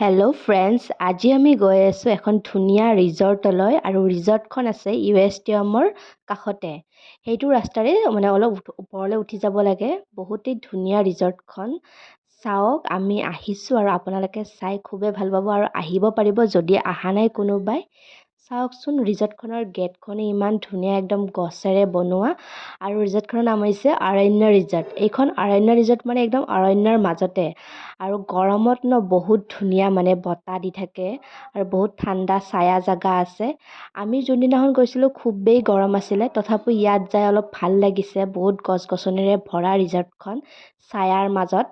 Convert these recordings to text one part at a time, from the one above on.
Hello' friends, আজি আমি গৈ আছোঁ এখন ধুনীয়া ৰিজৰ্টলৈ আৰু ৰিজৰ্টখন আছে ষ্টেডিয়ামৰ কাষতে। সেইটো ৰাস্তাৰে অলপ ওপৰলৈ উঠি যাব লাগে। বহুতেই ধুনীয়া ৰিজৰ্টখন। চাওক, আমি আহিছোঁ আৰু আপোনালোকে চাই খুবেই ভাল পাব আৰু আহিব পাৰিব যদি অহা নাই কোনোবাই। চাওকচোন, ৰিজৰ্টখনৰ গেটখনে ইমান ধুনীয়া, একদম গছেৰে বনোৱা। আৰু ৰিজৰ্টখনৰ নাম হৈছে অৰণ্য ৰিজৰ্ট। এইখন অৰণ্য ৰিজৰ্ট একদম অৰণ্যৰ মাজতে। আৰু গৰমত বহুত ধুনীয়া বতাহ দি থাকে আৰু বহুত ঠাণ্ডা ছায়া জাগা আছে। আমি যোনদিনাখন গৈছিলোঁ খুবেই গৰম আছিলে, তথাপি ইয়াত যাই অলপ ভাল লাগিছে। বহুত গছ গছনিৰে ভৰা ৰিজৰ্টখন ছায়াৰ মাজত।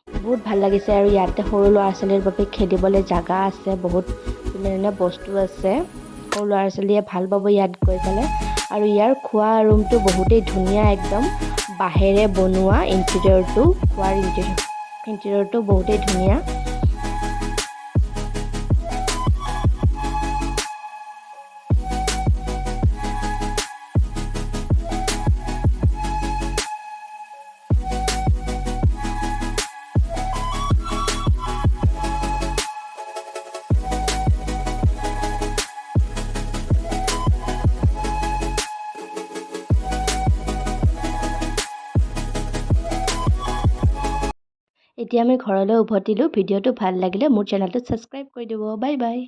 বহুত ভাল লাগিছে আৰু ইয়াতে সৰু ল'ৰা ছোৱালীৰ বাবে খেলিবলৈ জাগা আছে। বহুত ধুনীয়া ধুনীয়া বস্তু আছে। সৰু ল'ৰা ছোৱালীয়ে ভাল পাব ইয়াত গৈ পেলাই। আৰু ইয়াৰ খোৱা ৰুমটো বহুতেই ধুনীয়া, একদম বাঁহেৰে বনোৱা। খোৱাৰ ইণ্টেৰিয়ৰটো বহুতেই ধুনীয়া। এতিয়া আমি ঘৰলৈ উভতিলোঁ। ভিডিঅ'টো ভাল লাগিলে মোৰ চেনেলটো ছাবস্ক্ৰাইব কৰি দিব। Bye bye.